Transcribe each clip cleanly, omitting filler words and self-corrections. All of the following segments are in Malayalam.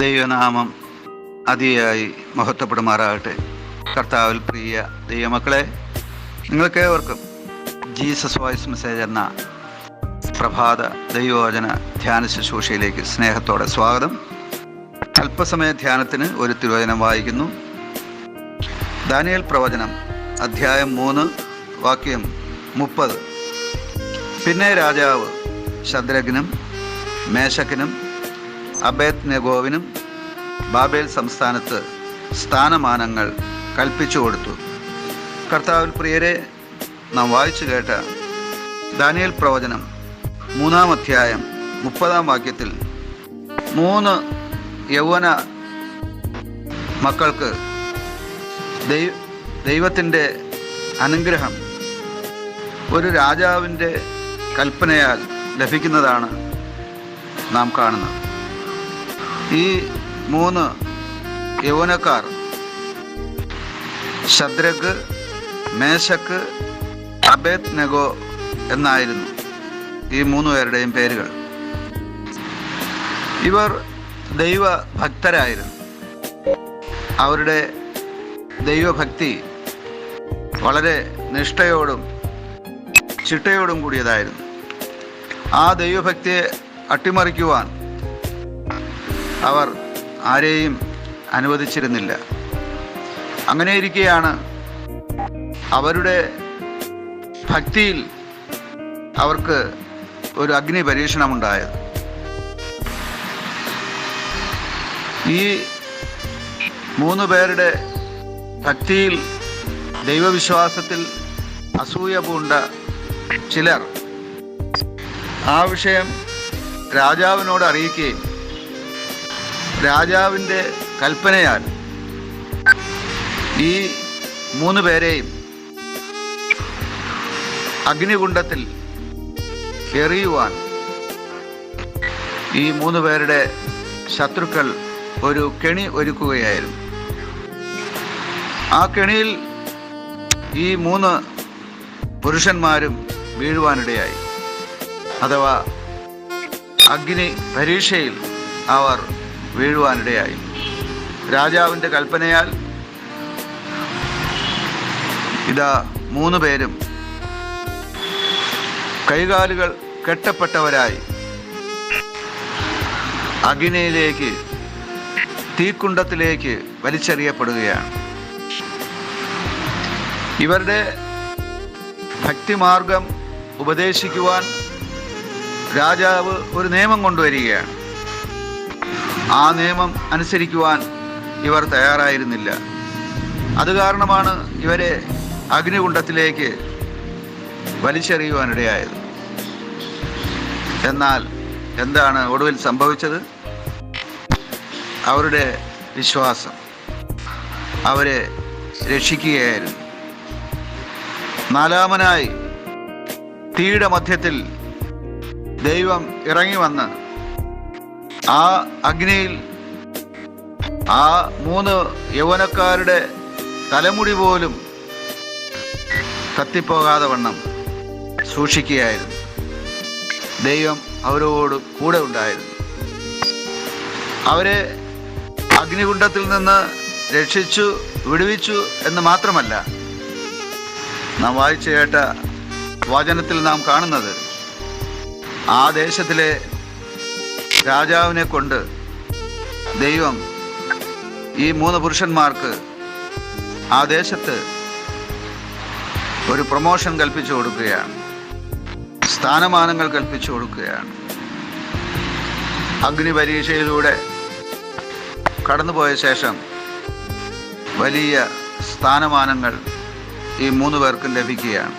ദൈവനാമം അതിയായി മഹത്വപ്പെടുമാറാകട്ടെ. കർത്താവിൽ പ്രിയ ദൈവമക്കളെ, നിങ്ങൾക്കേവർക്കും ജീസസ് വോയിസ് മെസ്സേജ് എന്ന പ്രഭാത ദൈവവചന ധ്യാന ശുശ്രൂഷയിലേക്ക് സ്നേഹത്തോടെ സ്വാഗതം. അല്പസമയ ധ്യാനത്തിന് ഒരു തിരുവചനം വായിക്കുന്നു. ദാനിയേൽ പ്രവചനം അധ്യായം 3 വാക്യം 30. പിന്നെ രാജാവ് ശദ്രക്കിനും മേശക്കിനും അബേദ്നെഗോവിനും ബാബേൽ സംസ്ഥാനത്ത് സ്ഥാനമാനങ്ങൾ കൽപ്പിച്ചു കൊടുത്തു. കർത്താവിൽ പ്രിയരെ, നാം വായിച്ചു കേട്ട ദാനിയേൽ പ്രവചനം 3-ാം അധ്യായം 30-ാം വാക്യത്തിൽ 3 യൗവന മക്കൾക്ക് ദൈവത്തിൻ്റെ അനുഗ്രഹം ഒരു രാജാവിൻ്റെ കൽപ്പനയാൽ ലഭിക്കുന്നതാണ് നാം കാണുന്നത്. ഈ 3 യൗവനക്കാർ ശദ്രക്ക്, മേശക്ക്, അബേദ്നെഗോ എന്നായിരുന്നു ഈ 3 പേരുടെയും പേരുകൾ. ഇവർ ദൈവഭക്തരായിരുന്നു. അവരുടെ ദൈവഭക്തി വളരെ നിഷ്ഠയോടും ചിട്ടയോടും കൂടിയതായിരുന്നു. ആ ദൈവഭക്തിയെ അട്ടിമറിക്കുവാൻ അവർ ആരെയും അനുവദിച്ചിരുന്നില്ല. അങ്ങനെയിരിക്കെയാണ് അവരുടെ ഭക്തിയിൽ അവർക്ക് ഒരു അഗ്നി പരീക്ഷണമുണ്ടായത്. ഈ 3 പേരുടെ ഭക്തിയിൽ, ദൈവവിശ്വാസത്തിൽ അസൂയ പൂണ്ട ചിലർ ആ വിഷയം രാജാവിനോട് അറിയിക്കുകയും രാജാവിൻ്റെ കൽപ്പനയാൽ ഈ 3 പേരെയും അഗ്നികുണ്ഡത്തിൽ എറിയുവാൻ ഈ 3 പേരുടെ ശത്രുക്കൾ ഒരു കെണി ഒരുക്കുകയായിരുന്നു. ആ കെണിയിൽ ഈ 3 പുരുഷന്മാരും വീഴുവാനിടയായി. അഥവാ അഗ്നി പരീക്ഷയിൽ അവർ വീഴുവാനിടയായി. രാജാവിൻ്റെ കൽപ്പനയാൽ ഇതാ 3 പേരും കൈകാലുകൾ കെട്ടപ്പെട്ടവരായി അഗ്നിയിലേക്ക്, തീക്കുണ്ടത്തിലേക്ക് വലിച്ചെറിയപ്പെടുകയാണ്. ഇവരുടെ ഭക്തിമാർഗം ഉപദേശിക്കുവാൻ രാജാവ് ഒരു നിയമം കൊണ്ടുവരികയാണ്. ആ നിയമം അനുസരിക്കുവാൻ ഇവർ തയ്യാറായിരുന്നില്ല. അത് കാരണമാണ് ഇവരെ അഗ്നികുണ്ഡത്തിലേക്ക് വലിച്ചെറിയുവാനിടയായത്. എന്നാൽ എന്താണ് ഒടുവിൽ സംഭവിച്ചത്? അവരുടെ വിശ്വാസം അവരെ രക്ഷിക്കുകയായിരുന്നു. 4-മനായി തീയുടെ മധ്യത്തിൽ ദൈവം ഇറങ്ങി വന്ന് ആ അഗ്നിയിൽ ആ 3 യൗവനക്കാരുടെ തലമുടി പോലും കത്തിപ്പോകാതെ വണ്ണം സൂക്ഷിക്കുകയായിരുന്നു. ദൈവം അവരോട് കൂടെ ഉണ്ടായിരുന്നു. അവരെ അഗ്നികുണ്ഡത്തിൽ നിന്ന് രക്ഷിച്ചു, വിടുവിച്ചു എന്ന് മാത്രമല്ല, നാം വായിച്ചു കേട്ട വചനത്തിൽ നാം കാണുന്നത്, ആ ദേശത്തിലെ രാജാവിനെ കൊണ്ട് ദൈവം ഈ 3 പുരുഷന്മാർക്ക് ആ ദേശത്ത് ഒരു പ്രൊമോഷൻ കൽപ്പിച്ചു കൊടുക്കുകയാണ്. സ്ഥാനമാനങ്ങൾ കൽപ്പിച്ചു കൊടുക്കുകയാണ്. അഗ്നി പരീക്ഷയിലൂടെ കടന്നുപോയ ശേഷം വലിയ സ്ഥാനമാനങ്ങൾ ഈ 3 പേർക്കും ലഭിക്കുകയാണ്.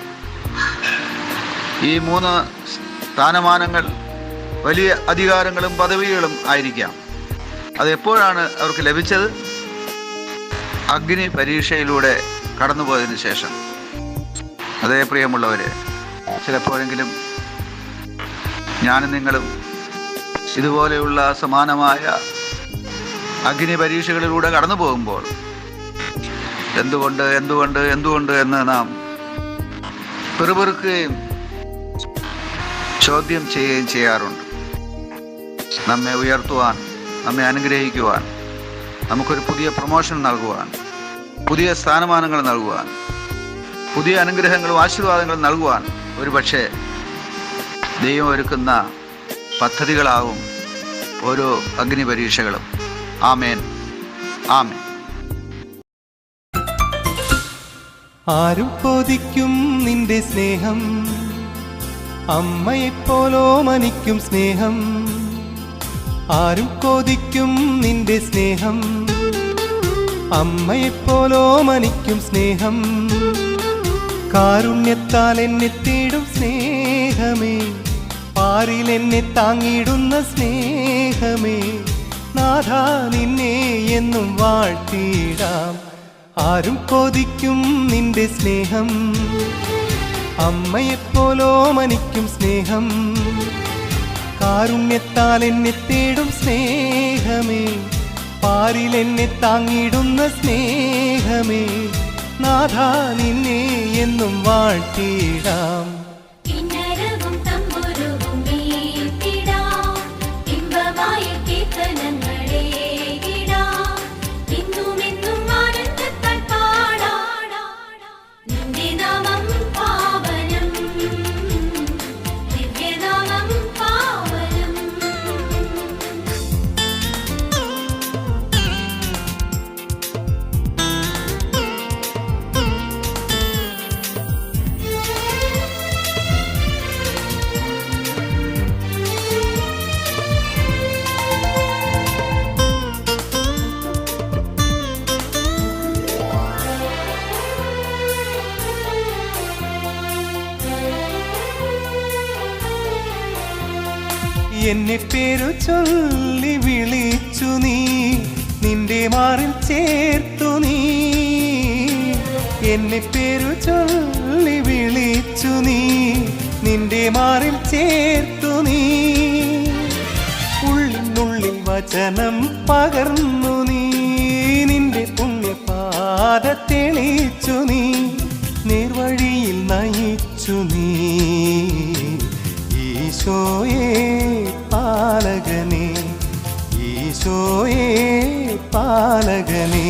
ഈ 3 സ്ഥാനമാനങ്ങൾ വലിയ അധികാരങ്ങളും പദവികളും ആയിരിക്കാം. അതെപ്പോഴാണ് അവർക്ക് ലഭിച്ചത്? അഗ്നി പരീക്ഷയിലൂടെ കടന്നുപോയതിന് ശേഷം. അതേ പ്രിയമുള്ളവരെ, ചിലപ്പോഴെങ്കിലും ഞാനും നിങ്ങളും ഇതുപോലെയുള്ള സമാനമായ അഗ്നി പരീക്ഷകളിലൂടെ കടന്നു പോകുമ്പോൾ എന്തുകൊണ്ട് എന്ന് നാം പിറുപിറുക്കുകയും ചോദ്യം ചെയ്യുകയും ചെയ്യാറുണ്ട്. നമ്മെ ഉയർത്തുവാൻ നമ്മെ അനുഗ്രഹിക്കുവാൻ, നമുക്കൊരു പുതിയ പ്രൊമോഷൻ നൽകുവാൻ, പുതിയ സ്ഥാനമാനങ്ങൾ നൽകുവാൻ, പുതിയ അനുഗ്രഹങ്ങളും ആശീർവാദങ്ങളും നൽകുവാൻ ഒരുപക്ഷെ ദൈവം ഒരുക്കുന്ന പദ്ധതികളാവും ഓരോ അഗ്നിപരീക്ഷകളും. ആമേൻ, ആമേൻ. ആരും കൊതിക്കും നിന്റെ സ്നേഹം, അമ്മയെപ്പോലോ മനിക്കും സ്നേഹം. ആരും കൊതിക്കും നിന്റെ സ്നേഹം, അമ്മയെപ്പോലോ മനിക്കും സ്നേഹം. കാരുണ്യത്താൽ എന്നെ തേടും സ്നേഹമേ, പാരിൽ എന്നെ താങ്ങിടുന്ന സ്നേഹമേ. നാഥാ നിന്നെ എന്നും വാഴ്ത്തിടാം. ആരും കൊതിക്കും നിന്റെ സ്നേഹം, അമ്മയെപ്പോലോ മനിക്കും സ്നേഹം. കാരുണ്യത്താൽ എന്നെ തേടും സ്നേഹമേ, പാരിൽ എന്നെ താങ്ങിടുന്ന സ്നേഹമേ. നാഥാ നിന്നെ എന്നും വാഴ്ത്തിടാം. എന്നെ പേരു ചൊല്ലി വിളിച്ചു നീ, നിന്റെ മാറിൽ ചേർത്തു നീ. എന്നെ പേരു ചൊല്ലി വിളിച്ചു നീ, നിന്റെ മാറിൽ ചേർത്തു നീ. ഉള്ളിനുള്ളിൽ വചനം പകർന്നു നീ, നിന്റെ പുണ്യപാത തെളിച്ചു നീ. നേർവഴിയിൽ നയിച്ചു നീ. ഈശോയേ പാലകനേ, ഈശോയേ പാലകനേ.